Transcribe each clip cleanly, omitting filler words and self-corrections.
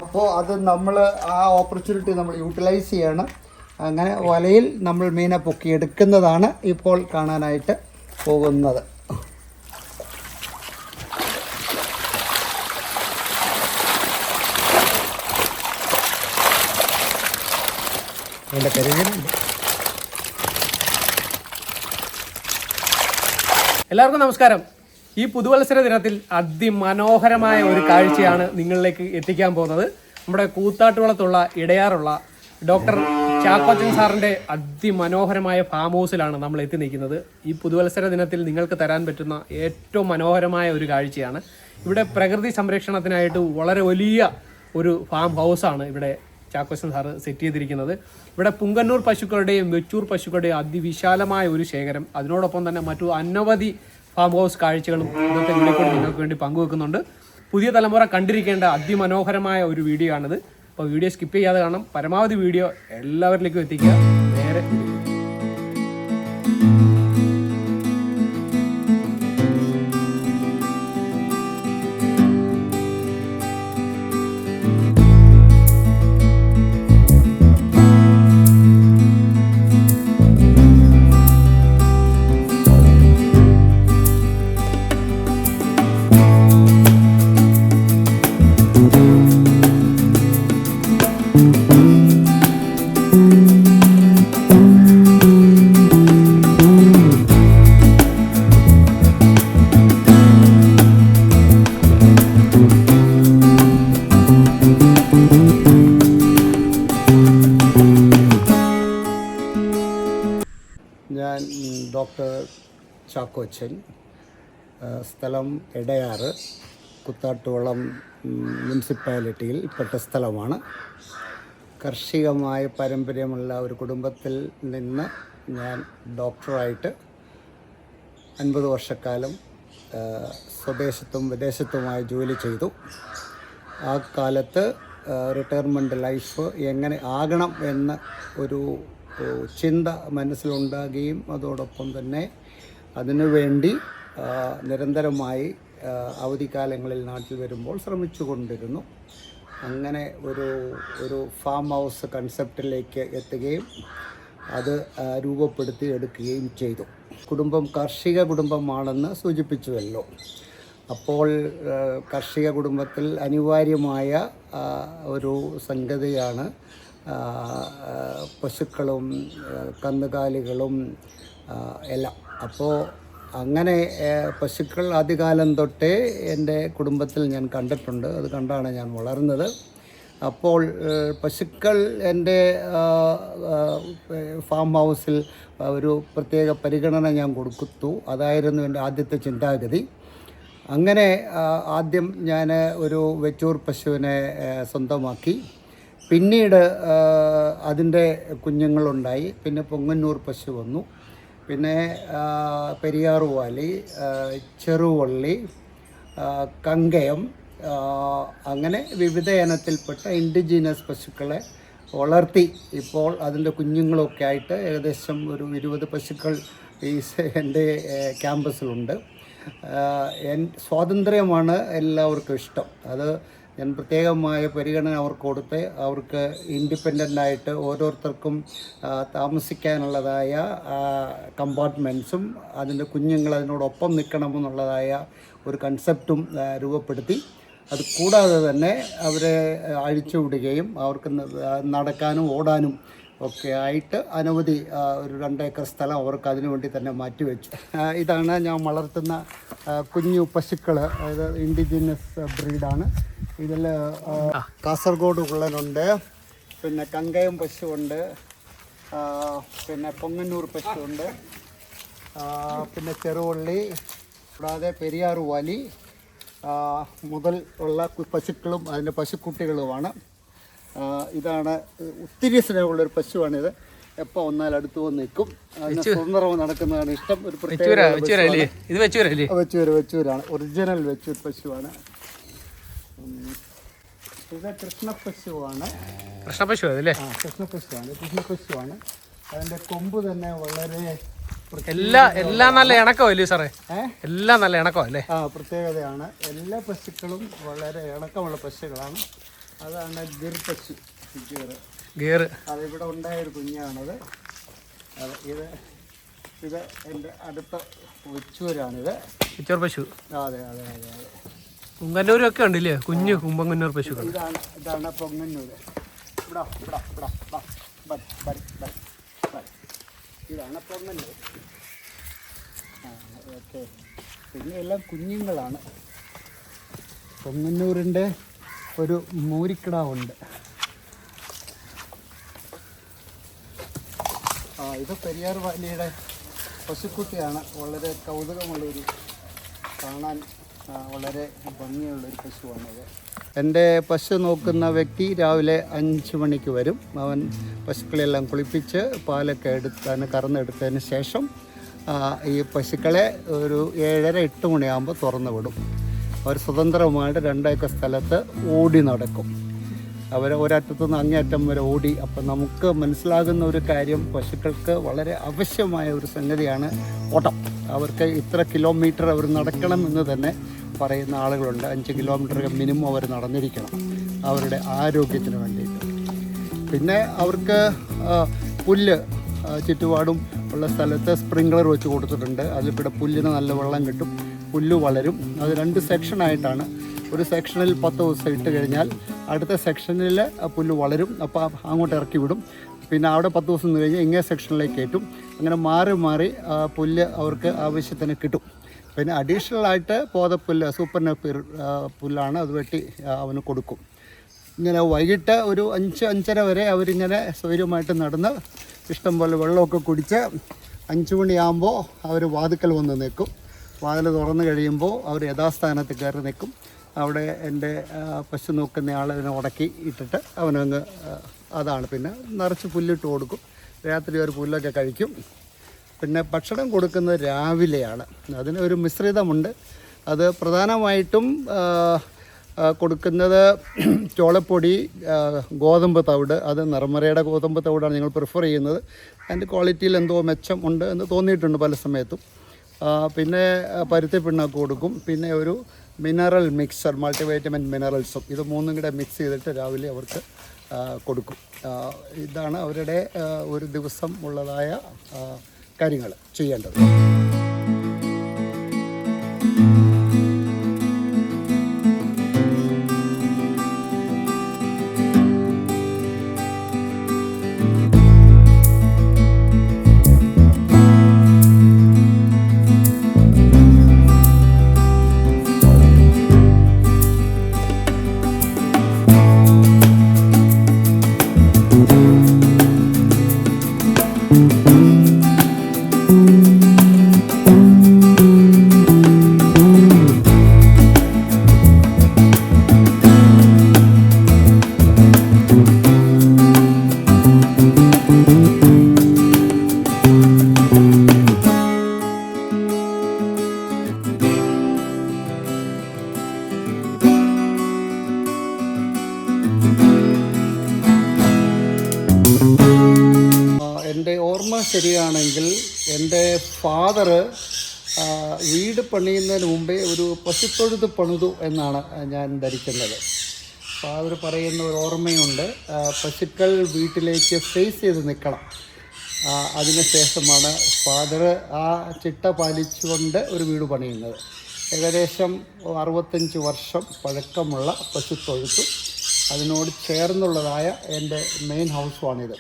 അപ്പോൾ അത് നമ്മൾ ആ ഓപ്പർച്യൂണിറ്റി നമ്മൾ യൂട്ടിലൈസ് ചെയ്യണം. അങ്ങനെ വലയിൽ നമ്മൾ മീനെ പൊക്കിയെടുക്കുന്നതാണ് ഇപ്പോൾ കാണാനായിട്ട് പോകുന്നത്. എല്ലാവർക്കും നമസ്കാരം. ഈ പുതുവത്സര ദിനത്തിൽ അതിമനോഹരമായ ഒരു കാഴ്ചയാണ് നിങ്ങളിലേക്ക് എത്തിക്കാൻ പോകുന്നത്. നമ്മുടെ കൂത്താട്ടുകുളത്തുള്ള ഇടയാറുള്ള ഡോക്ടർ ചാക്കോച്ചൻ സാറിൻ്റെ അതിമനോഹരമായ ഫാം ഹൗസിലാണ് നമ്മൾ എത്തി നിൽക്കുന്നത്. ഈ പുതുവത്സര ദിനത്തിൽ നിങ്ങൾക്ക് തരാൻ പറ്റുന്ന ഏറ്റവും മനോഹരമായ ഒരു കാഴ്ചയാണ്. ഇവിടെ പ്രകൃതി സംരക്ഷണത്തിനായിട്ട് വളരെ വലിയ ഒരു ഫാം ഹൗസാണ് ഇവിടെ ചാക്കോച്ചൻ സാറ് സെറ്റ് ചെയ്തിരിക്കുന്നത്. ഇവിടെ പുങ്കന്നൂർ പശുക്കളുടെയും വെച്ചൂർ പശുക്കളുടെയും അതിവിശാലമായ ഒരു ശേഖരം, അതിനോടൊപ്പം തന്നെ മറ്റു അനവധി ഫാം ഹൗസ് കാഴ്ചകളും ഇന്നത്തെ വീഡിയോ കൂടി നിങ്ങൾക്ക് വേണ്ടി പങ്കുവെക്കുന്നുണ്ട്. പുതിയ തലമുറ കണ്ടിരിക്കേണ്ട അതിമനോഹരമായ ഒരു വീഡിയോ ആണിത്. അപ്പോൾ വീഡിയോ സ്കിപ്പ് ചെയ്യാതെ കാണാം. പരമാവധി വീഡിയോ എല്ലാവരിലേക്കും എത്തിക്കുക. നേരെ ഞാൻ ഡോക്ടർ ചാക്കോച്ചൻ, സ്ഥലം ഇടയാറ്, കൂത്താട്ടുകുളം മുനിസിപ്പാലിറ്റിയിൽ പെട്ട സ്ഥലമാണ്. കാർഷികമായ പാരമ്പര്യമുള്ള ഒരു കുടുംബത്തിൽ നിന്ന് ഞാൻ ഡോക്ടറായിട്ട് 50 വർഷക്കാലം സ്വദേശത്തും വിദേശത്തുമായി ജോലി ചെയ്തു. ആ കാലത്ത് റിട്ടയർമെൻറ്റ് ലൈഫ് എങ്ങനെ ആകണം എന്ന ഒരു ചിന്ത മനസ്സിലുണ്ടാകുകയും അതോടൊപ്പം തന്നെ അതിനുവേണ്ടി നിരന്തരമായി അവധിക്കാലങ്ങളിൽ നാട്ടിൽ വരുമ്പോൾ ശ്രമിച്ചു കൊണ്ടിരുന്നു. അങ്ങനെ ഒരു ഫാം ഹൗസ് കൺസെപ്റ്റിലേക്ക് എത്തുകയും അത് രൂപപ്പെടുത്തി എടുക്കുകയും ചെയ്തു. കുടുംബം കാർഷിക കുടുംബമാണെന്ന് സൂചിപ്പിച്ചുവല്ലോ. അപ്പോൾ കാർഷിക കുടുംബത്തിൽ അനിവാര്യമായ ഒരു സംഗതിയാണ് പശുക്കളും കന്നുകാലികളും എല്ലാം. അപ്പോൾ അങ്ങനെ പശുക്കൾ ആദ്യകാലം തൊട്ടേ എൻ്റെ കുടുംബത്തിൽ ഞാൻ കണ്ടിട്ടുണ്ട്. അത് കണ്ടാണ് ഞാൻ വളർന്നത്. അപ്പോൾ പശുക്കൾ എൻ്റെ ഫാം ഹൗസിൽ ഒരു പ്രത്യേക പരിഗണന ഞാൻ കൊടുത്തു. അതായിരുന്നു എൻ്റെ ആദ്യത്തെ ചിന്താഗതി. അങ്ങനെ ആദ്യം ഞാൻ ഒരു വെച്ചൂർ പശുവിനെ സ്വന്തമാക്കി. പിന്നീട് അതിൻ്റെ കുഞ്ഞുങ്ങളുണ്ടായി. പിന്നെ പൊങ്ങന്നൂർ പശു വന്നു. പിന്നെ പെരിയാറുവാലി, ചെറുവള്ളി, കങ്കയം, അങ്ങനെ വിവിധ ഇനത്തിൽപ്പെട്ട ഇൻഡിജീനസ് പശുക്കളെ വളർത്തി. ഇപ്പോൾ അതിൻ്റെ കുഞ്ഞുങ്ങളൊക്കെ ആയിട്ട് ഏകദേശം ഒരു 20 പശുക്കൾ എൻ്റെ ക്യാമ്പസിലുണ്ട്. സ്വാതന്ത്ര്യമാണ് എല്ലാവർക്കും ഇഷ്ടം. അത് ഞാൻ പ്രത്യേകമായ പരിഗണന അവർക്ക് കൊടുത്ത് അവർക്ക് ഇൻഡിപെൻഡൻ്റായിട്ട് ഓരോരുത്തർക്കും താമസിക്കാനുള്ളതായ കമ്പാർട്ട്മെൻറ്റ്സും അതിൻ്റെ കുഞ്ഞുങ്ങൾ അതിനോടൊപ്പം നിൽക്കണമെന്നുള്ളതായ ഒരു കൺസെപ്റ്റും രൂപപ്പെടുത്തി. അത് കൂടാതെ തന്നെ അവരെ അഴിച്ചുവിടുകയും അവർക്ക് നടക്കാനും ഓടാനും ഒക്കെ ആയിട്ട് അനവധി ഒരു 2 ഏക്കർ സ്ഥലം അവർക്ക് അതിനു വേണ്ടി തന്നെ മാറ്റിവെച്ചു. ഇതാണ് ഞാൻ വളർത്തുന്ന കുഞ്ഞു പശുക്കൾ. ഇത് ഇൻഡിജിനസ് ബ്രീഡാണ്. ഇതിൽ കാസർഗോഡ് കുള്ളനുണ്ട്, പിന്നെ കങ്കയം പശുവുണ്ട്, പിന്നെ പൊങ്ങന്നൂർ പശുവുണ്ട്, പിന്നെ ചെറുവള്ളി, കൂടാതെ പെരിയാറുവാലി മുതൽ ഉള്ള പശുക്കളും അതിൻ്റെ പശുക്കുട്ടികളുമാണ്. ഇതാണ് ഒത്തിരി സ്നേഹമുള്ളൊരു പശുവാണിത്. എപ്പോൾ വന്നാൽ അടുത്ത് വന്ന് നിൽക്കും. അതിന് സ്വതന്ത്രം നടക്കുന്നതാണ് ഇഷ്ടം. ഒരു വെച്ചൂരാണ്, ഒറിജിനൽ വെച്ചൂർ പശുവാണ്. ഇത് കൃഷ്ണപ്പശുവാണ്. കൃഷ്ണപ്പശുവാണ്. അതിൻ്റെ കൊമ്പ് തന്നെ വളരെ എല്ലാം നല്ല ഇണക്കമല്ലേ സാറേ? എല്ലാം നല്ല ഇണക്കമല്ലേ? പ്രത്യേകതയാണ്. എല്ലാ പശുക്കളും വളരെ ഇണക്കമുള്ള പശുക്കളാണ്. അതാണ് ഗിർ പശു. ഗിർ അതിവിടെ ഉണ്ടായൊരു കുഞ്ഞാണത്. ഇത് എൻ്റെ അടുത്ത വെച്ചൂരാണിത്. വെച്ചൂർ പശു. അതെ. കുമ്പന്നൂരും ഒക്കെ ഉണ്ടല്ലേ? കുഞ്ഞു കുമ്പങ്ങന്നൂർ പശുക്കൾ. ഇതാണ് പൊങ്ങന്നൂര്. ഇതാണ് പൊങ്ങന്നൂർ. ഓക്കെ. പിന്നെ എല്ലാം കുഞ്ഞുങ്ങളാണ്. പൊങ്ങന്നൂരിൻ്റെ ഒരു മൂരിക്കിടാവുണ്ട്. ഇത് പെരിയാർ വാലിയുടെ പശുക്കുട്ടിയാണ്. വളരെ കൗതുകമുള്ളൊരു, കാണാൻ വളരെ ഭംഗിയുള്ളൊരു പശുവാണത്. എൻ്റെ പശു നോക്കുന്ന വ്യക്തി രാവിലെ 5 മണിക്ക് വരും. അവൻ പശുക്കളെല്ലാം കുളിപ്പിച്ച് പാലൊക്കെ അതിന് കറന്നെടുത്തതിന് ശേഷം ഈ പശുക്കളെ ഒരു 7:30-8 മണിയാകുമ്പോൾ തുറന്നു വിടും. അവർ സ്വതന്ത്രമായിട്ട് 2 ഏക്കർ സ്ഥലത്ത് ഓടി നടക്കും. അവർ ഒരറ്റത്തുനിന്ന് അങ്ങേയറ്റം വരെ ഓടി. അപ്പം നമുക്ക് മനസ്സിലാകുന്ന ഒരു കാര്യം, പശുക്കൾക്ക് വളരെ ആവശ്യമായ ഒരു സംഗതിയാണ് ഓട്ടം. അവർക്ക് ഇത്ര കിലോമീറ്റർ അവർ നടക്കണം എന്ന് തന്നെ പറയുന്ന ആളുകളുണ്ട്. 5 കിലോമീറ്റർ മിനിമം അവർ നടന്നിരിക്കണം അവരുടെ ആരോഗ്യത്തിന് വേണ്ടിയിട്ട്. പിന്നെ അവർക്ക് പുല്ല് ചുറ്റുപാടും ഉള്ള സ്ഥലത്ത് സ്പ്രിങ്ക്ലർ വെച്ച് കൊടുത്തിട്ടുണ്ട്. അതിൽക്കൂടെ പുല്ലിന് നല്ല വെള്ളം കിട്ടും, പുല്ല് വളരും. അത് 2 സെക്ഷനായിട്ടാണ്. ഒരു സെക്ഷനിൽ 10 ദിവസം ഇട്ട് കഴിഞ്ഞാൽ അടുത്ത സെക്ഷനിൽ പുല്ല് വളരും. അപ്പോൾ അങ്ങോട്ട് ഇറക്കി വിടും. പിന്നെ അവിടെ 10 ദിവസം നിന്ന് കഴിഞ്ഞാൽ ഇങ്ങേ സെക്ഷനിലേക്ക് കയറ്റും. അങ്ങനെ മാറി മാറി പുല്ല് അവർക്ക് ആവശ്യത്തിന് കിട്ടും. പിന്നെ അഡീഷണലായിട്ട് പോതപ്പുല്ല്, സൂപ്പർ നെപ്പിയർ പുല്ലാണ്, അത് വെട്ടി അവന് കൊടുക്കും. ഇങ്ങനെ വൈകിട്ട് ഒരു 5-5:30 വരെ അവരിങ്ങനെ സ്വൈര്യമായിട്ട് നടന്ന് ഇഷ്ടംപോലെ വെള്ളമൊക്കെ കുടിച്ച് 5 മണിയാകുമ്പോൾ അവർ വാതിക്കൽ വന്ന് നിൽക്കും. വാതിൽ തുറന്നു കഴിയുമ്പോൾ അവർ യഥാസ്ഥാനത്ത് കയറി നിൽക്കും. അവിടെ എൻ്റെ പശു നോക്കുന്ന ആളതിനെ ഉടക്കി ഇട്ടിട്ട് അവനങ്ങ് അതാണ്. പിന്നെ നിറച്ച് പുല്ലിട്ട് കൊടുക്കും. രാത്രി ഒരു പുല്ലൊക്കെ കഴിക്കും. പിന്നെ ഭക്ഷണം കൊടുക്കുന്നത് രാവിലെയാണ്. അതിന് ഒരു മിശ്രിതമുണ്ട്. അത് പ്രധാനമായിട്ടും കൊടുക്കുന്നത് ചോളപ്പൊടി, ഗോതമ്പ് തവിട്. അത് നിർമ്മരയുടെ ഗോതമ്പ് തവിടാണ് ഞങ്ങൾ പ്രിഫർ ചെയ്യുന്നത്. അതിൻ്റെ ക്വാളിറ്റിയിൽ എന്തോ മെച്ചം ഉണ്ട് എന്ന് തോന്നിയിട്ടുണ്ട് പല സമയത്തും. പിന്നെ പരുത്തി പിണ്ണാക്ക് കൊടുക്കും. പിന്നെ ഒരു മിനറൽ മിക്സർ, മൾട്ടിവൈറ്റമിൻ മിനറൽസും, ഇത് 3 കൂടെ മിക്സ് ചെയ്തിട്ട് രാവിലെ അവർക്ക് കൊടുക്കും. ഇതാണ് അവരുടെ ഒരു ദിവസം ഉള്ളതായ കാര്യങ്ങൾ ചെയ്യേണ്ടത്. എൻ്റെ ഓർമ്മ ശരിയാണെങ്കിൽ എൻ്റെ ഫാദറ് വീട് പണിയുന്നതിന് മുമ്പേ ഒരു പശുത്തൊഴുത്ത് പണിതു എന്നാണ് ഞാൻ ധരിക്കുന്നത്. ഫാദർ പറയുന്ന ഒരു ഓർമ്മയുണ്ട്, പശുക്കൾ വീട്ടിലേക്ക് ഫേസ് ചെയ്ത് നിൽക്കണം. അതിനുശേഷമാണ് ഫാദർ ആ ചിട്ട പാലിച്ചുകൊണ്ട് ഒരു വീട് പണിയുന്നത്. ഏകദേശം 65 വർഷം പഴക്കമുള്ള പശുത്തൊഴുത്തും അതിനോട് ചേർന്നുള്ളതായ എൻ്റെ മെയിൻ ഹൗസുമാണിത്.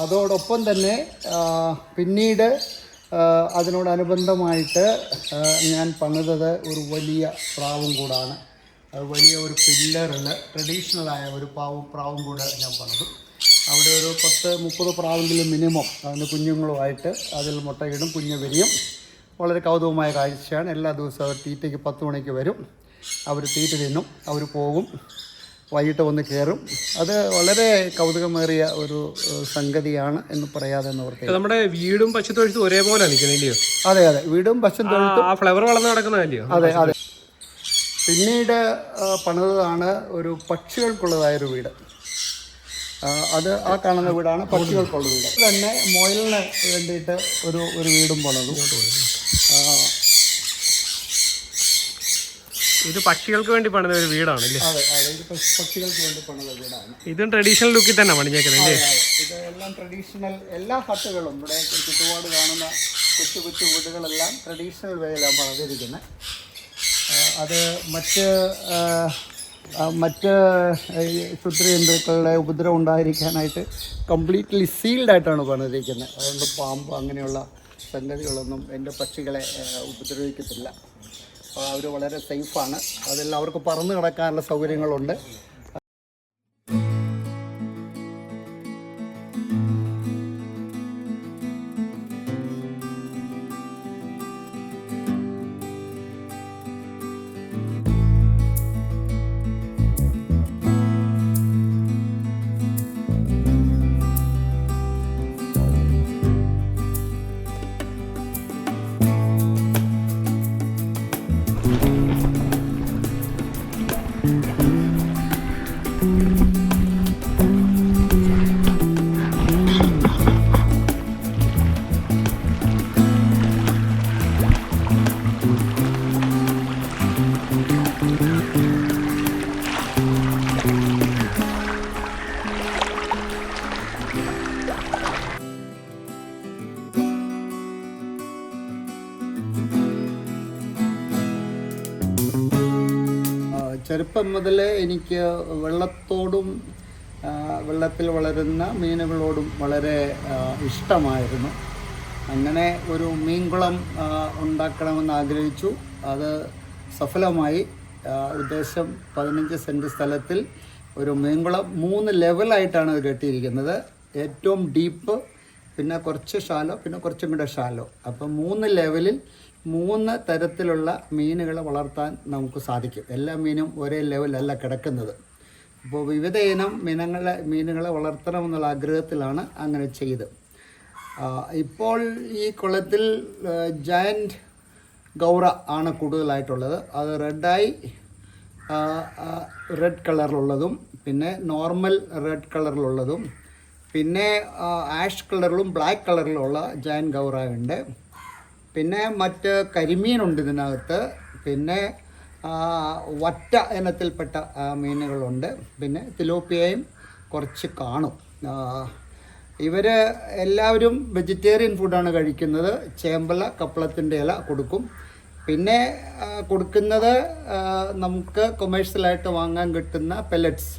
അതോടൊപ്പം തന്നെ പിന്നീട് അതിനോടനുബന്ധമായിട്ട് ഞാൻ പണിതത് ഒരു വലിയ പ്രാവും കൂടാണ്. അത് വലിയ ഒരു പില്ലറിൽ ട്രഡീഷണലായ ഒരു പ്രാവും കൂടെ ഞാൻ പണിതു. അവിടെ ഒരു 10-30 പ്രാവെങ്കിലും മിനിമം അതിന് കുഞ്ഞുങ്ങളുമായിട്ട് അതിൽ മുട്ടയിടും, കുഞ്ഞ് വിരിയും. വളരെ കൗതുകമായ കാഴ്ചയാണ്. എല്ലാ ദിവസവും അവർ തീറ്റയ്ക്ക് 10 മണിക്ക് വരും. അവർ തീറ്റ തിന്നും, അവർ പോകും. വൈകിട്ട് വന്ന് കയറും. അത് വളരെ കൗതുകമേറിയ ഒരു സംഗതിയാണ് എന്ന് പറയാതെ നിവൃത്തി. നമ്മുടെ വീടും പശുത്തൊഴുത്തും ഒരേപോലെ നിൽക്കുന്നില്ലയോ? അതെ അതെ, വീടും പശുത്തൊഴുത്തും ആ ഫ്ലവർ വളർന്ന് നടക്കുന്നതല്ലയോ? അതെ അതെ. പിന്നീട് പണിതാണ് ഒരു പക്ഷികൾക്കുള്ളതായൊരു വീട്. അത് ആ കാണുന്ന വീടാണ് പക്ഷികൾക്കുള്ള വീട്. തന്നെ മുയലിന് വേണ്ടിയിട്ട് ഒരു വീടും പണിതു. ഇത് പക്ഷികൾക്ക് വേണ്ടി പണിത ഒരു വീടാണല്ലേ? അതെ അതെ, ഇത് പക്ഷികൾക്ക് വേണ്ടി പണിത വീടാണ്. ഇതും ട്രഡീഷണൽ ലുക്കിൽ തന്നെ പണിഞ്ഞേക്കുന്നത്. ഇത് എല്ലാം ട്രഡീഷണൽ, എല്ലാ ഹട്ടുകളും ഇവിടെ ചുറ്റുപാട് കാണുന്ന കൊച്ചു കൊച്ചു വീടുകളെല്ലാം ട്രഡീഷണൽ വേയിലാണ് പണിതിരിക്കുന്നത്. അത് മറ്റ് ക്ഷുദ്രജന്തുക്കളുടെ ഉപദ്രവം ഉണ്ടായിരിക്കാനായിട്ട് കംപ്ലീറ്റ്ലി സീൽഡായിട്ടാണ് പണിതിരിക്കുന്നത്. അതുകൊണ്ട് പാമ്പ് അങ്ങനെയുള്ള സംഗതികളൊന്നും എൻ്റെ പക്ഷികളെ ഉപദ്രവിക്കത്തില്ല. അവർ വളരെ സേഫാണ്. അതെല്ലാം അവർക്ക് പറന്ന് കിടക്കാനുള്ള സൗകര്യങ്ങളുണ്ട്. ചെറുപ്പം മുതൽ എനിക്ക് വെള്ളത്തോടും വെള്ളത്തിൽ വളരുന്ന മീനുകളോടും വളരെ ഇഷ്ടമായിരുന്നു. അങ്ങനെ ഒരു മീൻകുളം ഉണ്ടാക്കണമെന്ന് ആഗ്രഹിച്ചു. അത് സഫലമായി. ഉദ്ദേശം 15 സെൻറ്റ് സ്ഥലത്തിൽ ഒരു മീൻകുളം 3 ലെവലായിട്ടാണ് അത് കെട്ടിയിരിക്കുന്നത്. ഏറ്റവും ഡീപ്പ്, പിന്നെ കുറച്ച് ഷാലോ, പിന്നെ കുറച്ചും കൂടെ ഷാലോ. അപ്പം 3 ലെവലിൽ 3 തരത്തിലുള്ള മീനുകളെ വളർത്താൻ നമുക്ക് സാധിക്കും. എല്ലാ മീനും ഒരേ ലെവലല്ല കിടക്കുന്നത്. അപ്പോൾ വിവിധ ഇനം മീനുകളെ വളർത്തണമെന്നുള്ള ആഗ്രഹത്തിലാണ് അങ്ങനെ ചെയ്ത്. ഇപ്പോൾ ഈ കുളത്തിൽ ജയൻറ്റ് ഗൗറ ആണ് കൂടുതലായിട്ടുള്ളത്. അത് റെഡ് കളറിലുള്ളതും പിന്നെ നോർമൽ റെഡ് കളറിലുള്ളതും പിന്നെ ആഷ് കളറിലും ബ്ലാക്ക് കളറിലുള്ള ജയൻറ്റ് ഗൗറ ഉണ്ട്. പിന്നെ മറ്റ് കരിമീനുണ്ട് ഇതിനകത്ത്. പിന്നെ വറ്റ ഇനത്തിൽപ്പെട്ട മീനുകളുണ്ട്. പിന്നെ തിലോപ്പിയയും കുറച്ച് കാണും. ഇവർ എല്ലാവരും വെജിറ്റേറിയൻ ഫുഡാണ് കഴിക്കുന്നത്. ചേമ്പല, കപ്പളത്തിൻ്റെ ഇല കൊടുക്കും. പിന്നെ കൊടുക്കുന്നത് നമുക്ക് കൊമേഴ്ഷ്യലായിട്ട് വാങ്ങാൻ കിട്ടുന്ന പെല്ലറ്റ്സ്.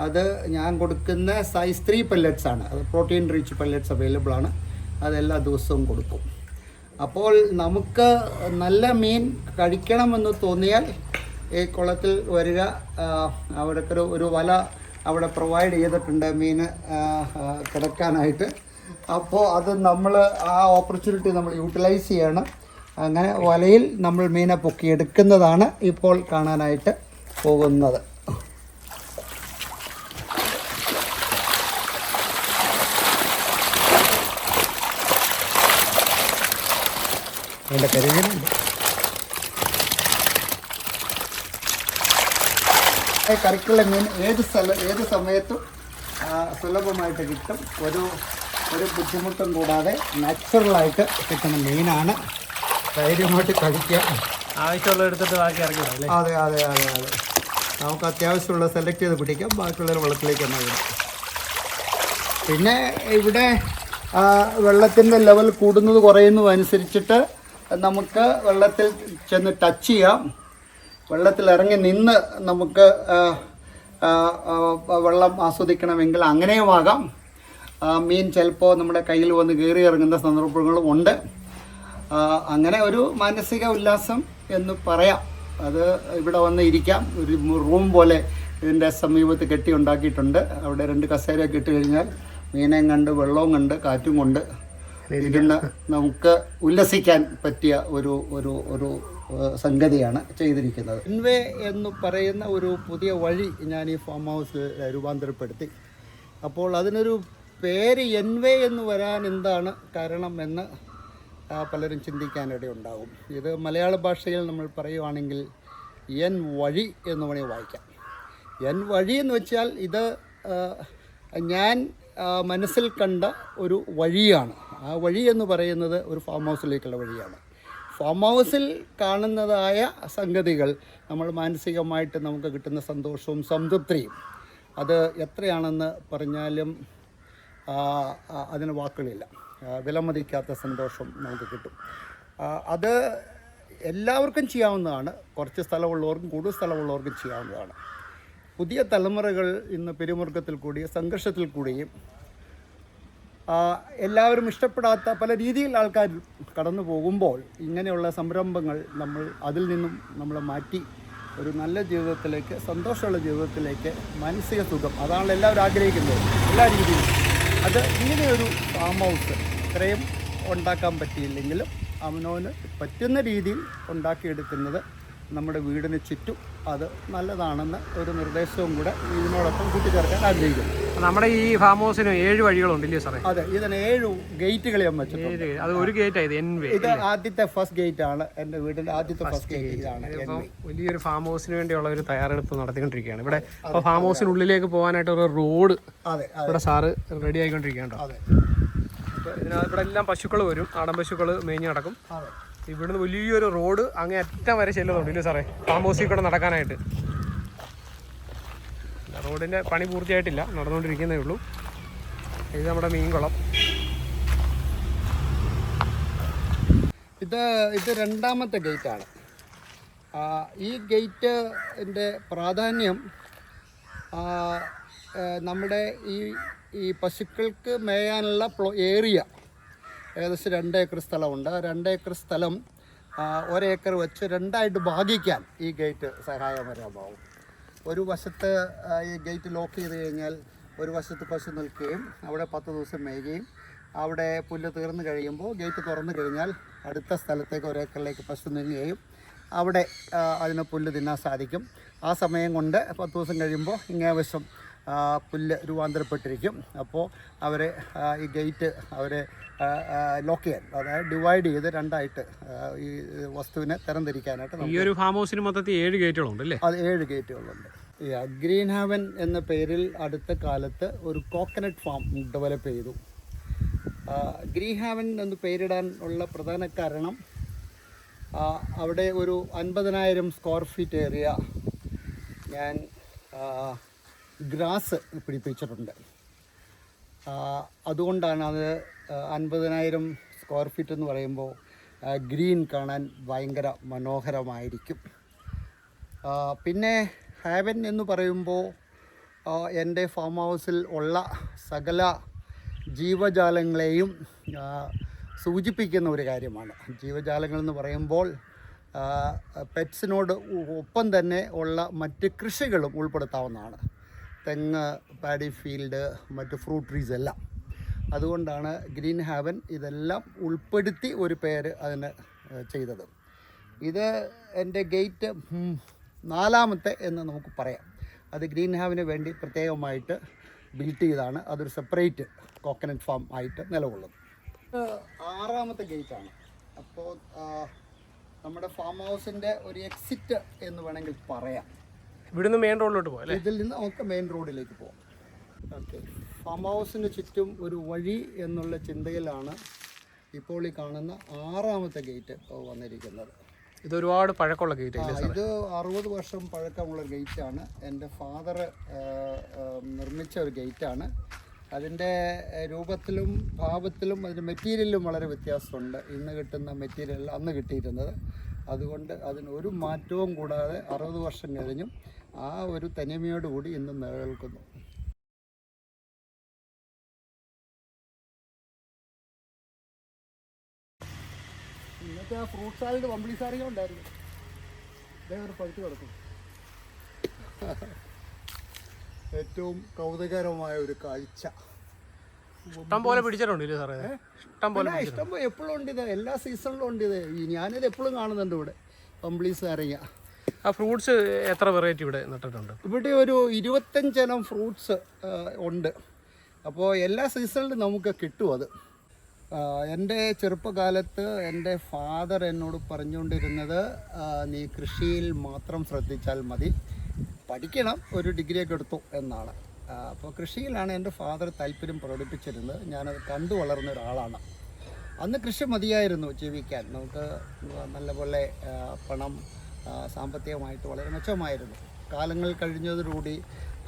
അത് ഞാൻ കൊടുക്കുന്ന സൈസ് 3 പെല്ലറ്റ്സാണ്. അത് പ്രോട്ടീൻ റിച്ച് പെല്ലറ്റ്സ് അവൈലബിൾ ആണ്. അതെല്ലാ ദിവസവും കൊടുക്കും. അപ്പോൾ നമുക്ക് നല്ല മീൻ കഴിക്കണമെന്ന് തോന്നിയാൽ ഈ കുളത്തിൽ വരിക. അവിടേക്ക് ഒരു വല അവിടെ പ്രൊവൈഡ് ചെയ്തിട്ടുണ്ട് മീൻ കിടക്കാനായിട്ട്. അപ്പോൾ അത് നമ്മൾ ആ ഓപ്പർച്യൂണിറ്റി നമ്മൾ യൂട്ടിലൈസ് ചെയ്യണം. അങ്ങനെ വലയിൽ നമ്മൾ മീനെ പൊക്കിയെടുക്കുന്നതാണ് ഇപ്പോൾ കാണാനായിട്ട് പോകുന്നത്. അതിൻ്റെ കരിമീനുണ്ട്. കറിക്കുള്ള മീൻ ഏത് സമയത്തും സുലഭമായിട്ട് കിട്ടും. ഒരു ബുദ്ധിമുട്ടും കൂടാതെ നാച്ചുറലായിട്ട് കിട്ടുന്ന മീനാണ്. ധൈര്യമായിട്ട് കഴിക്കാം. ആവശ്യമുള്ള എടുത്തിട്ട് ബാക്കി ഇറങ്ങി. അതെ അതെ അതെ അതെ, നമുക്ക് അത്യാവശ്യമുള്ള സെലക്ട് ചെയ്ത് പിടിക്കാം. ബാക്കിയുള്ളൊരു വെള്ളത്തിലേക്ക് തന്നെ വരും. പിന്നെ ഇവിടെ വെള്ളത്തിൻ്റെ ലെവൽ കൂടുന്നത് കുറയുന്നത് അനുസരിച്ചിട്ട് നമുക്ക് വെള്ളത്തിൽ ചെന്ന് ടച്ച് ചെയ്യാം. വെള്ളത്തിൽ ഇറങ്ങി നിന്ന് നമുക്ക് വെള്ളം ആസ്വദിക്കണമെങ്കിൽ അങ്ങനെയുമാകാം. മീൻ ചിലപ്പോൾ നമ്മുടെ കയ്യിൽ വന്ന് കയറി ഇറങ്ങുന്ന സന്ദർഭങ്ങളും ഉണ്ട്. അങ്ങനെ ഒരു മാനസിക ഉല്ലാസം എന്ന് പറയാം. അത് ഇവിടെ വന്ന് ഇരിക്കാം. ഒരു റൂം പോലെ ഇതിൻ്റെ സമീപത്ത് കെട്ടി ഉണ്ടാക്കിയിട്ടുണ്ട്. അവിടെ 2 കസേരയൊക്കെ ഇട്ട് കഴിഞ്ഞാൽ മീനേയും കണ്ട് വെള്ളവും കണ്ട് കാറ്റും കൊണ്ട് ഇരുന്ന് നമുക്ക് ഉല്ലസിക്കാൻ പറ്റിയ ഒരു സംഗതിയാണ് ചെയ്തിരിക്കുന്നത്. എൻവേ എന്ന് പറയുന്ന ഒരു പുതിയ വഴി ഞാൻ ഈ ഫാം ഹൗസിൽ രൂപാന്തരപ്പെടുത്തി. അപ്പോൾ അതിനൊരു പേര് എൻവേ എന്ന് വരാൻ എന്താണ് കാരണം എന്ന് പലരും ചിന്തിക്കാനിടയുണ്ടാകും. ഇത് മലയാള ഭാഷയിൽ നമ്മൾ പറയുവാണെങ്കിൽ എൻ വഴി എന്ന് വേണമെങ്കിൽ വായിക്കാം. എൻ വഴി എന്ന് വെച്ചാൽ ഇത് ഞാൻ മനസ്സിൽ കണ്ട ഒരു വഴിയാണ്. ആ വഴി എന്ന് പറയുന്നത് ഒരു ഫാം ഹൗസിലേക്കുള്ള വഴിയാണ്. ഫാം ഹൗസിൽ കാണുന്നതായ സംഗതികൾ നമ്മൾ മാനസികമായിട്ട് നമുക്ക് കിട്ടുന്ന സന്തോഷവും സംതൃപ്തിയും അത് എത്രയാണെന്ന് പറഞ്ഞാലും അതിന് വാക്കുകളില്ല. വിലമതിക്കാത്ത സന്തോഷം നമുക്ക് കിട്ടും. അത് എല്ലാവർക്കും ചെയ്യാവുന്നതാണ്. കുറച്ച് സ്ഥലമുള്ളവർക്കും കൂടുതൽ സ്ഥലമുള്ളവർക്കും ചെയ്യാവുന്നതാണ്. പുതിയ തലമുറകൾ ഇന്ന് പിരിമുറുക്കത്തിൽ കൂടിയും സംഘർഷത്തിൽ കൂടിയും എല്ലാവരും ഇഷ്ടപ്പെടാത്ത പല രീതിയിൽ ആൾക്കാർ കടന്നു പോകുമ്പോൾ ഇങ്ങനെയുള്ള സംരംഭങ്ങൾ നമ്മൾ അതിൽ നിന്നും നമ്മളെ മാറ്റി ഒരു നല്ല ജീവിതത്തിലേക്ക്, സന്തോഷമുള്ള ജീവിതത്തിലേക്ക്, മാനസിക സുഖം, അതാണല്ലോ എല്ലാവരും ആഗ്രഹിക്കുന്നത് എല്ലാ രീതിയിലും. അത് ഇങ്ങനെയൊരു ഫാം ഹൗസ് ഇത്രയും ഉണ്ടാക്കാൻ പറ്റിയില്ലെങ്കിലും അവനവന് പറ്റുന്ന രീതിയിൽ ഉണ്ടാക്കിയെടുക്കുന്നത് നമ്മുടെ വീടിന് ചുറ്റും അത് നല്ലതാണെന്ന് ഒരു നിർദ്ദേശവും കൂടെ ഇതിനോടൊപ്പം കൂട്ടിച്ചേർക്കാൻ ആഗ്രഹിക്കുന്നു. നമ്മുടെ ഈ ഫാം ഹൗസിന് 7 വഴികളുണ്ടല്ലേ സാറേ? അതെ, ഇതിന് 7 ഗേറ്റുകൾ ഞാൻ വെച്ചിട്ടുണ്ട്. അത് ഒരു ഗേറ്റ് ഇത് ആദ്യത്തെ ഫസ്റ്റ് ഗേറ്റ് ആണ്. എൻ്റെ വീടിൻ്റെ ആദ്യത്തെ ഫസ്റ്റ് ഗേറ്റ് ഇതാണ്. വലിയൊരു ഫാം ഹൗസിന് വേണ്ടിയുള്ള ഒരു തയ്യാറെടുപ്പ് നടത്തിക്കൊണ്ടിരിക്കുകയാണ് ഇവിടെ. അപ്പോൾ ഫാം ഹൗസിനുള്ളിലേക്ക് പോകാനായിട്ട് ഒരു റോഡ് ഇവിടെ സാറ് റെഡി ആയിക്കൊണ്ടിരിക്കുകയാണ്. ഇവിടെ എല്ലാം പശുക്കൾ വരും, നാടൻ പശുക്കൾ മേഞ്ഞ് നടക്കും. ഇവിടുന്ന് വലിയൊരു റോഡ് അങ്ങേ അറ്റം വരെ ചെല്ലുന്നുണ്ട് ഇല്ലേ സാറേ, ഫാം ഹൗസിൽ കൂടെ നടക്കാനായിട്ട്. റോഡിൻ്റെ പണി പൂർത്തിയായിട്ടില്ല, നടന്നുകൊണ്ടിരിക്കുന്നേ ഉള്ളൂ. ഇത് നമ്മുടെ മീൻകുളം. ഇത് രണ്ടാമത്തെ ഗേറ്റാണ്. ഈ ഗേറ്റിൻ്റെ പ്രാധാന്യം നമ്മുടെ ഈ പശുക്കൾക്ക് മേയാനുള്ള ഏരിയ ഏകദേശം 2 ഏക്കർ സ്ഥലമുണ്ട്. 2 ഏക്കർ സ്ഥലം 1 ഏക്കർ വെച്ച് 2ആയിട്ട് ഭാഗിക്കാൻ ഈ ഗേറ്റ് സഹായകരമാവും. ഒരു വശത്ത് ഈ ഗേറ്റ് ലോക്ക് ചെയ്ത് കഴിഞ്ഞാൽ ഒരു വശത്ത് പശു നിൽക്കുകയും അവിടെ 10 ദിവസം മേയുകയും അവിടെ പുല്ല് തീർന്നു കഴിയുമ്പോൾ ഗേറ്റ് തുറന്നു കഴിഞ്ഞാൽ അടുത്ത സ്ഥലത്തേക്ക് 1 ഏക്കറിലേക്ക് പശു നീങ്ങുകയും അവിടെ അതിന് പുല്ല് തിന്നാൻ സാധിക്കും. ആ സമയം കൊണ്ട് 10 ദിവസം കഴിയുമ്പോൾ ഇങ്ങേവശം പുല്ല് രൂപാന്തരപ്പെട്ടിരിക്കും. അപ്പോൾ അവരെ ഈ ഗേറ്റ് അവരെ ലോക്ക് ചെയ്യാൻ, അതായത് ഡിവൈഡ് ചെയ്ത് 2ആയിട്ട് ഈ വസ്തുവിനെ തരംതിരിക്കാനായിട്ട് ഈ ഒരു ഫാം ഹൗസിന് മൊത്തത്തിൽ 7 ഗേറ്റുകളുണ്ട് അല്ലേ? അത് 7 ഗേറ്റുകളുണ്ട്. ഗ്രീൻ ഹാവൻ എന്ന പേരിൽ അടുത്ത കാലത്ത് ഒരു കോക്കനട്ട് ഫാം ഡെവലപ്പ് ചെയ്തു. ഗ്രീൻ ഹാവൻ എന്ന് പേരിടാൻ ഉള്ള പ്രധാന കാരണം അവിടെ ഒരു 50,000 സ്ക്വയർ ഫീറ്റ് ഏരിയ ഞാൻ ഗ്രാസ് പിടിപ്പിച്ചിട്ടുണ്ട്. അതുകൊണ്ടാണ് അത് 50,000 സ്ക്വയർ ഫീറ്റ് എന്ന് പറയുമ്പോൾ ഗ്രീൻ കാണാൻ ഭയങ്കര മനോഹരമായിരിക്കും. പിന്നെ ഹാവൻ എന്ന് പറയുമ്പോൾ എൻ്റെ ഫാം ഹൗസിൽ ഉള്ള സകല ജീവജാലങ്ങളെയും സൂചിപ്പിക്കുന്ന ഒരു കാര്യമാണ്. ജീവജാലങ്ങൾ എന്ന് പറയുമ്പോൾ പെറ്റ്സിനോട് ഒപ്പം തന്നെ ഉള്ള മറ്റ് കൃഷികളും ഉൾപ്പെടുത്താവുന്നതാണ്. തെങ്ങ്, പാഡി ഫീൽഡ്, മറ്റ് ഫ്രൂട്ട് ട്രീസ് എല്ലാം. അതുകൊണ്ടാണ് ഗ്രീൻ ഹാവൻ ഇതെല്ലാം ഉൾപ്പെടുത്തി ഒരു പേര് അതിന് ചെയ്തത്. ഇത് എൻ്റെ ഗേറ്റ് 4ാമത്തെ എന്ന് നമുക്ക് പറയാം. അത് ഗ്രീൻ ഹാവന് വേണ്ടി പ്രത്യേകമായിട്ട് ബിൽറ്റ് ചെയ്താണ്. അതൊരു സെപ്പറേറ്റ് കോക്കനട്ട് ഫാം ആയിട്ട് നിലകൊള്ളുന്നു. 6ാമത്തെ ഗേറ്റാണ്. അപ്പോൾ നമ്മുടെ ഫാം ഹൗസിൻ്റെ ഒരു എക്സിറ്റ് എന്ന് വേണമെങ്കിൽ പറയാം. ഇവിടുന്ന് മെയിൻ റോഡിലോട്ട് പോകാം. ഇതിൽ നിന്ന് നമുക്ക് മെയിൻ റോഡിലേക്ക് പോകാം. ഓക്കെ, ഫാം ഹൗസിന് ചുറ്റും ഒരു വഴി എന്നുള്ള ചിന്തയിലാണ് ഇപ്പോൾ ഈ കാണുന്ന 6ാമത്തെ ഗേറ്റ് വന്നിരിക്കുന്നത്. ഇത് ഒരുപാട് പഴക്കമുള്ള ഗേറ്റ്. ഇത് 60 വർഷം പഴക്കമുള്ള ഗേറ്റാണ്. എൻ്റെ ഫാദർ നിർമ്മിച്ച ഒരു ഗേറ്റാണ്. അതിൻ്റെ രൂപത്തിലും ഭാവത്തിലും അതിൻ്റെ മെറ്റീരിയലിലും വളരെ വ്യത്യാസമുണ്ട്. ഇന്ന് കിട്ടുന്ന മെറ്റീരിയൽ അന്ന് കിട്ടിയിരുന്നത്. അതുകൊണ്ട് അതിനൊരു മാറ്റവും കൂടാതെ 60 വർഷം കഴിഞ്ഞും ആ ഒരു തനിമയോടുകൂടി ഇന്ന് നിലനിൽക്കുന്നു. ഇന്നത്തെ ആ ഫ്രൂട്ട് സാലഡ് പമ്പിളി സാറിയും ഉണ്ടായിരുന്നു. ഒരു പഴുത്ത് കിടക്കും. ഏറ്റവും കൗതുകകരമായ ഒരു കാഴ്ച. ഇഷ്ടം പോലെ പിടിച്ചിട്ടുണ്ട് സാറേ. ഇഷ്ടം പോലെ എപ്പോഴും ഉണ്ട് ഇത്. എല്ലാ സീസണിലും ഉണ്ട് ഇത്. ഞാനിത് എപ്പോഴും കാണുന്നുണ്ട് ഇവിടെ. കംപ്ലീസ് നാരങ്ങ. ആ ഫ്രൂട്ട്സ് എത്ര വെറൈറ്റി ഇവിടെ നട്ടിട്ടുണ്ട്? ഇവിടെ ഒരു 25 ഫ്രൂട്ട്സ് ഉണ്ട്. അപ്പോൾ എല്ലാ സീസണിലും നമുക്ക് കിട്ടും അത്. എൻ്റെ ചെറുപ്പകാലത്ത് എൻ്റെ ഫാദർ എന്നോട് പറഞ്ഞുകൊണ്ടിരുന്നത്, നീ കൃഷിയിൽ മാത്രം ശ്രദ്ധിച്ചാൽ മതി, പഠിക്കണം, ഒരു ഡിഗ്രിയൊക്കെ എടുത്തു എന്നാണ്. അപ്പോൾ കൃഷിയിലാണ് എൻ്റെ ഫാദർ താല്പര്യം പ്രകടിപ്പിച്ചിരുന്നത്. ഞാനത് കണ്ടു വളർന്ന ഒരാളാണ്. അന്ന് കൃഷി മതിയായിരുന്നു ജീവിക്കാൻ. നമുക്ക് നല്ലപോലെ പണം സാമ്പത്തികമായിട്ട് വളരെ മെച്ചമായിരുന്നു. കാലങ്ങൾ കഴിഞ്ഞതോടുകൂടി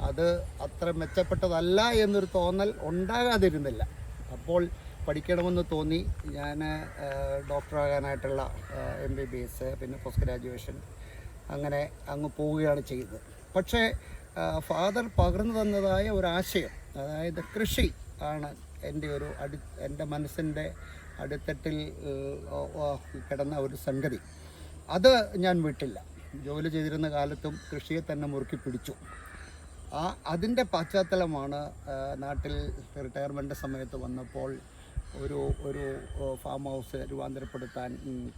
അത് അത്ര മെച്ചപ്പെട്ടതല്ല എന്നൊരു തോന്നൽ ഉണ്ടാകാതിരുന്നില്ല. അപ്പോൾ പഠിക്കണമെന്ന് തോന്നി. ഞാൻ ഡോക്ടറാകാനായിട്ടുള്ള MBBS, പിന്നെ പോസ്റ്റ് ഗ്രാജുവേഷൻ, അങ്ങനെ അങ്ങ് പോവുകയാണ് ചെയ്തത്. പക്ഷേ ഫാദർ പകർന്നു തന്നതായ ഒരാശയം, അതായത് കൃഷി ആണ് എൻ്റെ മനസ്സിൻ്റെ അടിത്തട്ടിൽ കിടന്ന ഒരു സംഗതി. അത് ഞാൻ വിട്ടില്ല. ജോലി ചെയ്തിരുന്ന കാലത്തും കൃഷിയെ തന്നെ മുറുക്കി പിടിച്ചു. അതിൻ്റെ പശ്ചാത്തലമാണ് നാട്ടിൽ റിട്ടയർമെൻറ്റ് സമയത്ത് വന്നപ്പോൾ ഒരു ഫാം ഹൗസ് രൂപാന്തരപ്പെടുത്താൻ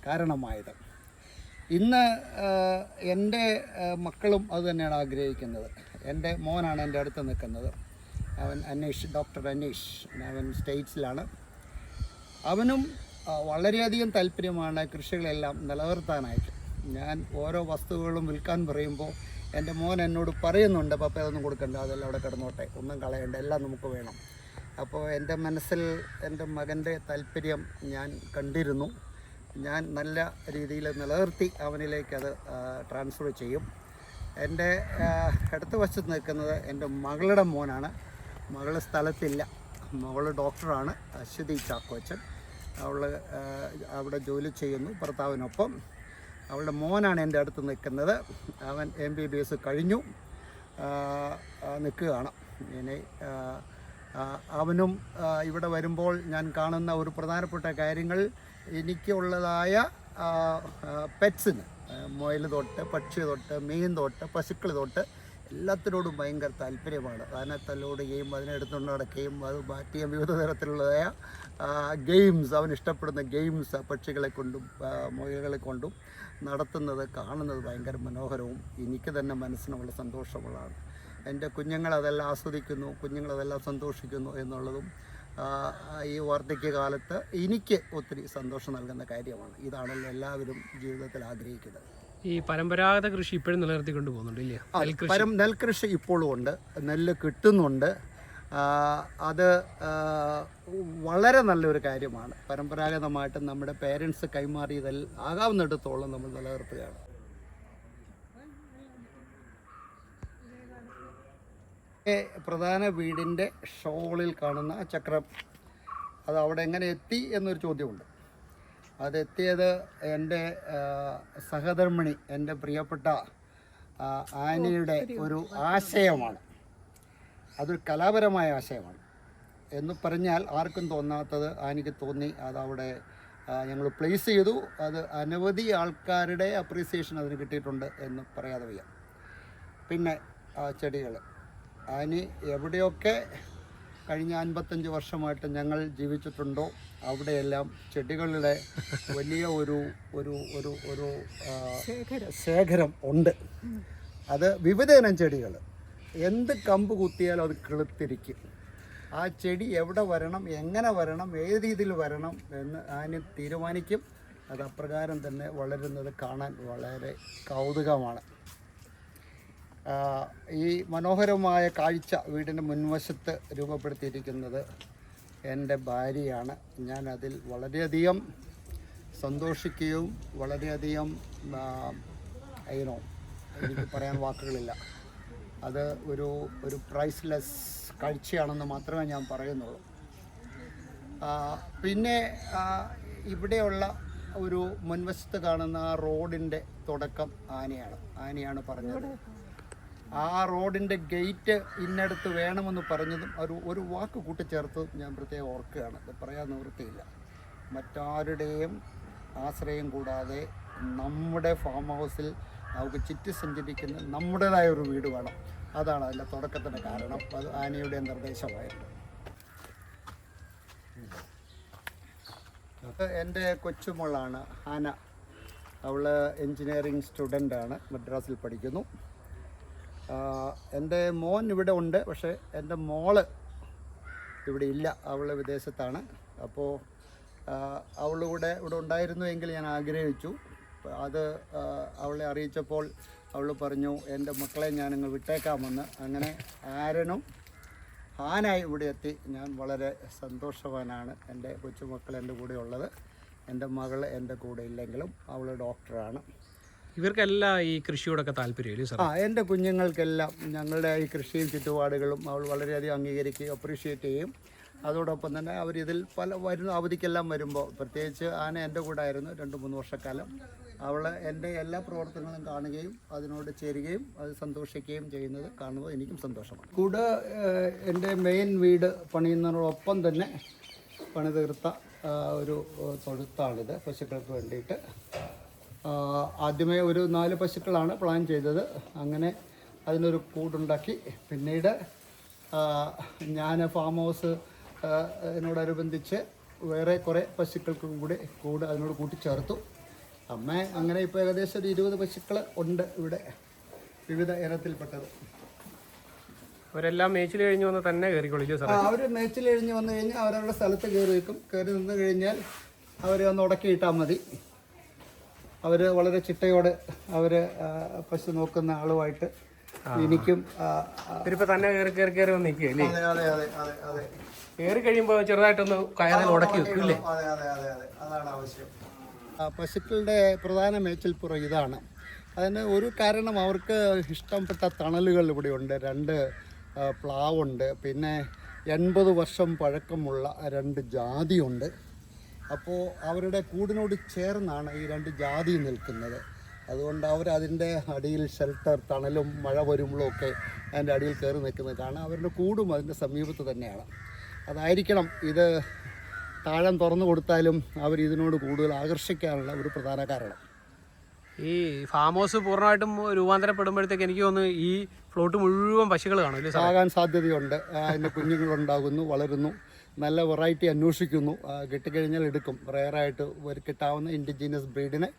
കാരണമായത്. ഇന്ന് എൻ്റെ മക്കളും അതുതന്നെയാണ് ആഗ്രഹിക്കുന്നത്. എൻ്റെ മോനാണ് എൻ്റെ അടുത്ത് നിൽക്കുന്നത്. അവൻ ഡോക്ടർ അനീഷ്, അവൻ സ്റ്റേറ്റ്സിലാണ്. അവനും വളരെയധികം താല്പര്യമാണ് കൃഷികളെല്ലാം നിലനിർത്താനായിട്ട്. ഞാൻ ഓരോ വസ്തുക്കളും വിൽക്കാൻ പറയുമ്പോൾ എൻ്റെ മോൻ എന്നോട് പറയുന്നുണ്ട്, പപ്പ അതൊന്നും കൊടുക്കണ്ട, അതെല്ലാം അവിടെ കിടന്നോട്ടെ, ഒന്നും കളയണ്ട, എല്ലാം നമുക്ക് വേണം. അപ്പോൾ എൻ്റെ മനസ്സിൽ എൻ്റെ മകൻ്റെ താല്പര്യം ഞാൻ കണ്ടിരുന്നു. ഞാൻ നല്ല രീതിയിൽ നിലനിർത്തി അവനിലേക്ക് അത് ട്രാൻസ്ഫർ ചെയ്യും. എൻ്റെ അടുത്ത വശത്ത് നിൽക്കുന്നത് എൻ്റെ മകളുടെ മോനാണ്. മകൾ സ്ഥലത്തില്ല. മകൾ ഡോക്ടറാണ്, അശ്വതി ചാക്കോച്ചൻ. അവൾ അവിടെ ജോലി ചെയ്യുന്നു ഭർത്താവിനൊപ്പം. അവളുടെ മോനാണ് എൻ്റെ അടുത്ത് നിൽക്കുന്നത്. അവൻ MBBS കഴിഞ്ഞു നിൽക്കുകയാണ്. ഇനി അവനും ഇവിടെ വരുമ്പോൾ ഞാൻ കാണുന്ന ഒരു പ്രധാനപ്പെട്ട കാര്യങ്ങൾ, എനിക്കുള്ളതായ പെറ്റ്സിന്, മുയൽ തൊട്ട് പക്ഷി തൊട്ട് മീൻ തൊട്ട് പശുക്കൾ തൊട്ട് എല്ലാത്തിനോടും ഭയങ്കര താല്പര്യമാണ്. അതിനെ തല്ലോടുകയും അതിനെടുത്തുകൊണ്ട് നടക്കുകയും അത് ബാറ്റ് ചെയ്യാൻ വിവിധ തരത്തിലുള്ളതായ ഗെയിംസ്, അവൻ ഇഷ്ടപ്പെടുന്ന ഗെയിംസ് പക്ഷികളെ കൊണ്ടും മുയലുകളെ കൊണ്ടും നടത്തുന്നത് കാണുന്നത് ഭയങ്കര മനോഹരവും എനിക്ക് തന്നെ മനസ്സിന് വളരെ സന്തോഷമുള്ളതാണ്. എൻ്റെ കുഞ്ഞുങ്ങളതെല്ലാം ആസ്വദിക്കുന്നു, കുഞ്ഞുങ്ങളതെല്ലാം സന്തോഷിക്കുന്നു എന്നുള്ളതും ഈ വാർദ്ധക്യകാലത്ത് എനിക്ക് ഒത്തിരി സന്തോഷം നൽകുന്ന കാര്യമാണ്. ഇതാണല്ലോ എല്ലാവരും ജീവിതത്തിൽ ആഗ്രഹിക്കുന്നത്. ഈ പരമ്പരാഗത കൃഷി ഇപ്പോഴും നിലനിർത്തിക്കൊണ്ട് പോകുന്നുണ്ട്. നെൽകൃഷി ഇപ്പോഴും ഉണ്ട്, നെല്ല് കിട്ടുന്നുണ്ട്. അത് വളരെ നല്ലൊരു കാര്യമാണ്. പരമ്പരാഗതമായിട്ട് നമ്മുടെ പേരൻസ് കൈമാറിയതിൽ ആകാവുന്നിടത്തോളം നമ്മൾ നിലനിർത്തുകയാണ്. പ്രധാന വീടിൻ്റെ ഷോളിൽ കാണുന്ന ചക്രം, അത് അവിടെ എങ്ങനെ എത്തി എന്നൊരു ചോദ്യമുണ്ട്. അതെത്തിയത് എൻ്റെ സഹധർമ്മിണി, എൻ്റെ പ്രിയപ്പെട്ട ആനിയുടെ ഒരു ആശയമാണ്. അതൊരു കലാപരമായ ആശയമാണ് എന്ന് പറഞ്ഞാൽ ആർക്കും തോന്നാത്തത് ആനിക്ക് തോന്നി. അതവിടെ ഞങ്ങൾ പ്ലേസ് ചെയ്തു. അത് അനവധി ആൾക്കാരുടെ അപ്രീസിയേഷൻ അതിന് കിട്ടിയിട്ടുണ്ട് എന്ന് പറയാതെ വയ്യ. പിന്നെ ചെടികൾ, ആനി എവിടെയൊക്കെ കഴിഞ്ഞ 55 വർഷമായിട്ട് ഞങ്ങൾ ജീവിച്ചിട്ടുണ്ടോ അവിടെയെല്ലാം ചെടികളുടെ വലിയ ഒരു ഒരു ഒരു ഒരു ശേഖരം ഉണ്ട്. അത് വിവിധയിനം ചെടികൾ, എന്ത് കമ്പ് കുത്തിയാലും അത് കിളുത്തിരിക്കും. ആ ചെടി എവിടെ വരണം, എങ്ങനെ വരണം, ഏത് രീതിയിൽ വരണം എന്ന് ആനി തീരുമാനിക്കും. അത് അപ്രകാരം തന്നെ വളരുന്നത് കാണാൻ വളരെ കൗതുകമാണ്. ഈ മനോഹരമായ കാഴ്ച വീടിൻ്റെ മുൻവശത്ത് രൂപപ്പെടുത്തിയിരിക്കുന്നത് എൻ്റെ ഭാര്യയാണ്. ഞാൻ അതിൽ വളരെയധികം സന്തോഷിക്കുകയും വളരെയധികം എനിക്ക് പറയാൻ വാക്കുകളില്ല. അത് ഒരു പ്രൈസ്ലെസ് കാഴ്ചയാണെന്ന് മാത്രമേ ഞാൻ പറയുന്നുള്ളൂ. പിന്നെ ഇവിടെയുള്ള ഒരു മുൻവശത്ത് കാണുന്ന ആ റോഡിൻ്റെ തുടക്കം ആനയാണ് പറഞ്ഞത്. ആ റോഡിൻ്റെ ഗേറ്റ് ഇന്നടുത്ത് വേണമെന്ന് പറഞ്ഞതും ഒരു വാക്ക് കൂട്ടിച്ചേർത്തതും ഞാൻ പ്രത്യേകം ഓർക്കുകയാണ്. അത് പറയാൻ നിവൃത്തിയില്ല. മറ്റാരുടെയും ആശ്രയം കൂടാതെ നമ്മുടെ ഫാം ഹൗസിൽ നമുക്ക് ചുറ്റി സഞ്ചരിക്കുന്ന നമ്മുടേതായ ഒരു വീട് വേണം. അതാണ് അതിൻ്റെ തുടക്കത്തിൻ്റെ കാരണം. അത് ആനയുടെ നിർദ്ദേശമായിരുന്നു. എൻ്റെ കൊച്ചുമോളാണ് ആന. അവൾ എൻജിനീയറിങ് സ്റ്റുഡൻ്റാണ്, മദ്രാസിൽ പഠിക്കുന്നു. എൻ്റെ മോൻ ഇവിടെ ഉണ്ട്, പക്ഷേ എൻ്റെ മോള് ഇവിടെ ഇല്ല, അവൾ വിദേശത്താണ്. അപ്പോൾ അവളിവിടെ ഉണ്ടായിരുന്നു എങ്കിൽ ഞാൻ ആഗ്രഹിച്ചു. അത് അവളെ അറിയിച്ചപ്പോൾ അവൾ പറഞ്ഞു എൻ്റെ മക്കളെ ഞാനങ്ങ് വിട്ടേക്കാമെന്ന്. അങ്ങനെ ഹാനായി ഇവിടെ എത്തി. ഞാൻ വളരെ സന്തോഷവാനാണ്. എൻ്റെ കൊച്ചുമക്കൾ എൻ്റെ കൂടെ ഉള്ളത്. എൻ്റെ മകൾ എൻ്റെ കൂടെ ഇല്ലെങ്കിലും അവൾ ഡോക്ടറാണ്. ഇവർക്കെല്ലാം ഈ കൃഷിയോടൊക്കെ താല്പര്യമില്ലേ സാർ? എൻ്റെ കുഞ്ഞുങ്ങൾക്കെല്ലാം ഞങ്ങളുടെ ഈ കൃഷിയും ചുറ്റുപാടുകളും അവൾ വളരെയധികം അംഗീകരിക്കുകയും അപ്രീഷിയേറ്റ് ചെയ്യും. അതോടൊപ്പം തന്നെ അവരിതിൽ വരുന്ന അവധിക്കെല്ലാം വരുമ്പോൾ, പ്രത്യേകിച്ച് ആന എൻ്റെ കൂടെ ആയിരുന്നു 2-3 വർഷക്കാലം, അവൾ എൻ്റെ എല്ലാ പ്രവർത്തനങ്ങളും കാണുകയും അതിനോട് ചേരുകയും അത് സന്തോഷിക്കുകയും ചെയ്യുന്നത് കാണുമ്പോൾ എനിക്കും സന്തോഷമാണ്. കൂടെ എൻ്റെ മെയിൻ വീട് പണിയുന്നതിനോടൊപ്പം തന്നെ പണി തീർത്ത ഒരു തൊഴുത്താണിത് പശുക്കൾക്ക് വേണ്ടിയിട്ട്. ആദ്യമേ ഒരു 4 പശുക്കളാണ് പ്ലാൻ ചെയ്തത്. അങ്ങനെ അതിനൊരു കൂടുണ്ടാക്കി. പിന്നീട് ഞാൻ ഫാം ഹൗസ് ഇതിനോടനുബന്ധിച്ച് വേറെ കുറേ പശുക്കൾക്കും കൂടി കൂട് അതിനോട് കൂട്ടിച്ചേർത്തു. അങ്ങനെ ഇപ്പോൾ ഏകദേശം ഒരു 20 പശുക്കൾ ഉണ്ട് ഇവിടെ, വിവിധ ഇനത്തിൽപ്പെട്ടത്. അവരെല്ലാം മേച്ചിൽ കഴിഞ്ഞ് വന്ന് തന്നെ കയറിക്കൊള്ളിച്ചു സാർ? അവർ മേച്ചിൽ കഴിഞ്ഞ് വന്നു കഴിഞ്ഞാൽ അവരവരുടെ സ്ഥലത്ത് കയറി വെക്കും. കയറി നിന്ന് കഴിഞ്ഞാൽ അവരെ ഒന്ന് ഉടക്കിയിട്ടാൽ മതി. അവർ വളരെ ചിട്ടയോടെ അവർ പശു നോക്കുന്ന ആളുമായിട്ട് എനിക്കും ഇവരിപ്പോൾ തന്നെ കയറി വന്ന് നിൽക്കുകയല്ലേ? അതെ അതെ അതെ അതെ. കയറി കഴിയുമ്പോൾ ചെറുതായിട്ടൊന്ന് കയറിൽ ഉടക്കി വെക്കില്ലേ? അതെ അതെ അതെ അതെ, അതാണ് ആവശ്യം. പശുക്കളുടെ പ്രധാന മേച്ചിൽപ്പുറം ഇതാണ്. അതിന് ഒരു കാരണം, അവർക്ക് ഇഷ്ടപ്പെട്ട തണലുകൾ ഇവിടെയുണ്ട്. 2 പ്ലാവുണ്ട്, പിന്നെ 80 വർഷം പഴക്കമുള്ള 2 ജാതിയുണ്ട്. അപ്പോൾ അവരുടെ കൂടിനോട് ചേർന്നാണ് ഈ 2 ജാതി നിൽക്കുന്നത്. അതുകൊണ്ട് അവരതിൻ്റെ അടിയിൽ ഷെൽട്ടർ, തണലും മഴ വരുമ്പോഴും ഒക്കെ അതിൻ്റെ അടിയിൽ കയറി നിൽക്കുന്നത് കാണാം. അവരുടെ കൂടും അതിൻ്റെ സമീപത്ത് തന്നെയാണ്. അതായിരിക്കണം ഇത് താഴം തുറന്നു കൊടുത്താലും അവർ ഇതിനോട് കൂടുതൽ ആകർഷിക്കാനുള്ള ഒരു പ്രധാന കാരണം. ഈ ഫാം ഹൗസ് പൂർണ്ണമായിട്ടും രൂപാന്തരപ്പെടുമ്പോഴത്തേക്ക് എനിക്ക് തോന്നുന്നു ഈ ഫ്ലോട്ട് മുഴുവൻ പശുക്കൾ കാണും ആകാൻ സാധ്യതയുണ്ട്. അതിൻ്റെ കുഞ്ഞുങ്ങളുണ്ടാകുന്നു, വളരുന്നു, നല്ല വെറൈറ്റി അന്വേഷിക്കുന്നു. കിട്ടിക്കഴിഞ്ഞാൽ എടുക്കും. റെയറായിട്ട് കിട്ടാവുന്ന ഇൻഡിജീനിയസ് ബ്രീഡിനെ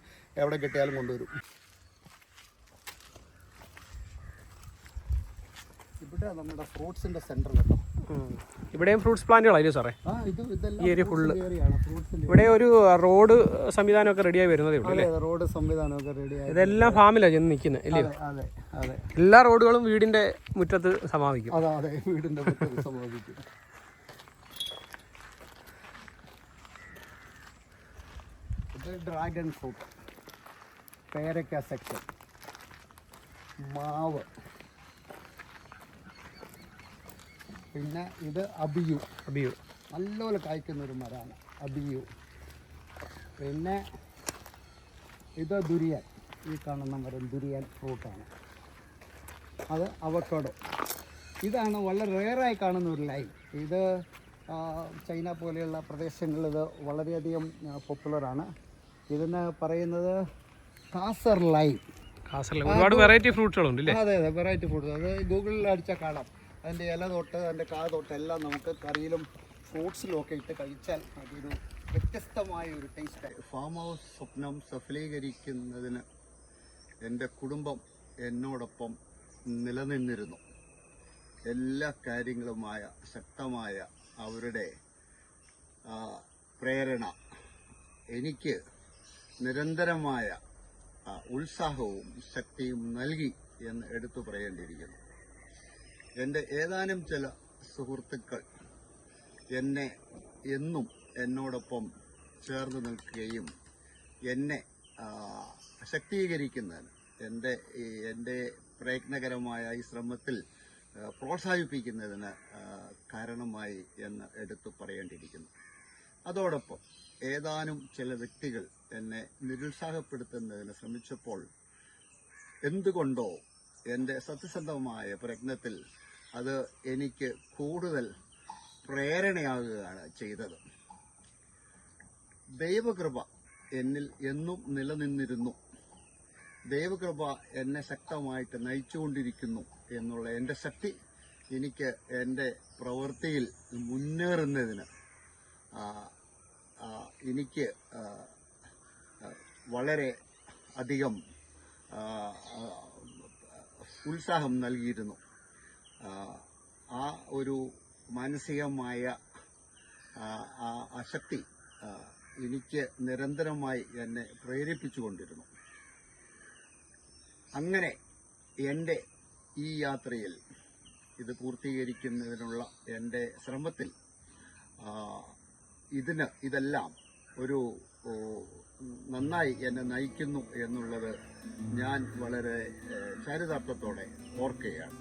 എവിടെ കിട്ടിയാലും കൊണ്ടുവരും. ഇവിടെ നമ്മുടെ ഫ്രൂട്ട്സിൻ്റെ സെൻറ്റർ കേട്ടോ. ഇവിടെയും ഫ്രൂട്ട്സ് പ്ലാന്റുകളായിരുന്നു സാറേ? ഈ ഏരിയ ഫുള്ള്. ഫ്രൂട്ട്സിൻ്റെ ഇവിടെ ഒരു റോഡ് സംവിധാനമൊക്കെ റെഡിയായി വരുന്നതേ ഉള്ളൂ അല്ലേ? റോഡ് സംവിധാനമൊക്കെ റെഡിയായി. ഇതെല്ലാം ഫാമിലാണ് ചെന്ന് നിൽക്കുന്നത് അല്ലേ? അതെ അതെ. എല്ലാ റോഡുകളും വീടിൻ്റെ മുറ്റത്ത് സമാപിക്കും. അതെ അതെ, വീടിൻ്റെ മുറ്റത്ത് സമാപിക്കും. ഇത് ഡ്രാഗൺ ഫ്രൂട്ട്, പേരക്ക സെക്ഷൻ, മാവ്, പിന്നെ ഇത് അബിയു നല്ലപോലെ കായ്ക്കുന്ന ഒരു മരമാണ് അബിയു. പിന്നെ ഇത് ദുരിയാൻ, ഈ കാണുന്ന മരം ദുരിയാൻ ഫ്രൂട്ടാണ്. അത് അവക്കാഡോ. ഇതാണ് വളരെ റെയറായി കാണുന്ന ഒരു ലൈം. ഇത് ചൈന പോലെയുള്ള പ്രദേശങ്ങളിൽ ഇത് വളരെയധികം പോപ്പുലറാണ്. ഇതിന് പറയുന്നത് കാസർ ലൈം. ഒരുപാട് വെറൈറ്റി ഫ്രൂട്ട്സുകളുണ്ട്. അതെ അതെ, വെറൈറ്റി ഫ്രൂട്ട്സ്. അത് ഗൂഗിളിൽ അടിച്ചാൽ കാണാം. അതിൻ്റെ ഇല തൊട്ട് അതിൻ്റെ കാ തൊട്ടെല്ലാം നമുക്ക് കറിയിലും ഫ്രൂട്ട്സിലും ഒക്കെ ഇട്ട് കഴിച്ചാൽ അതൊരു വ്യത്യസ്തമായ ഒരു ടേസ്റ്റായി. ഫാം ഹൗസ് സ്വപ്നം സഫലീകരിക്കുന്നതിന് എൻ്റെ കുടുംബം എന്നോടൊപ്പം നിലനിന്നിരുന്നു. എല്ലാ കാര്യങ്ങളുമായ ശക്തമായ അവരുടെ പ്രേരണ എനിക്ക് നിരന്തരമായ ഉത്സാഹവും ശക്തിയും നൽകി എന്ന് എടുത്തു പറയേണ്ടിയിരിക്കുന്നു. എൻ്റെ ഏതാനും ചില സുഹൃത്തുക്കൾ എന്നെ എന്നും എന്നോടൊപ്പം ചേർന്ന് നിൽക്കുകയും എന്നെ ശക്തീകരിക്കുന്നതിന് എൻ്റെ പ്രയത്നകരമായ ഈ ശ്രമത്തിൽ പ്രോത്സാഹിപ്പിക്കുന്നതിന് കാരണമായി എന്ന് എടുത്തു പറയേണ്ടിയിരിക്കുന്നു. അതോടൊപ്പം ഏതാനും ചില വ്യക്തികൾ എന്നെ നിരുത്സാഹപ്പെടുത്തുന്നതിന് ശ്രമിച്ചപ്പോൾ എന്തുകൊണ്ടോ എൻ്റെ സത്യസന്ധമായ പ്രയത്നത്തിൽ അത് എനിക്ക് കൂടുതൽ പ്രേരണയാകുകയാണ് ചെയ്തത്. ദൈവകൃപ എന്നിൽ എന്നും നിലനിന്നിരുന്നു. ദൈവകൃപ എന്നെ ശക്തമായിട്ട് നയിച്ചുകൊണ്ടിരിക്കുന്നു എന്നുള്ള എൻ്റെ ശക്തി എനിക്ക് എൻ്റെ പ്രവൃത്തിയിൽ മുന്നേറുന്നതിന് എനിക്ക് വളരെ അധികം ഉത്സാഹം നൽകിയിരുന്നു. ആ ഒരു മാനസികമായ ശക്തി എനിക്ക് നിരന്തരമായി എന്നെ പ്രേരിപ്പിച്ചുകൊണ്ടിരുന്നു. അങ്ങനെ എൻ്റെ ഈ യാത്രയിൽ ഇത് പൂർത്തീകരിക്കുന്നതിനുള്ള എൻ്റെ ശ്രമത്തിൽ ഇതെല്ലാം ഒരു നന്നായി എന്നെ നയിക്കുന്നു എന്നുള്ളത് ഞാൻ വളരെ ചാരിതാർത്ഥ്യത്തോടെ ഓർക്കുകയാണ്.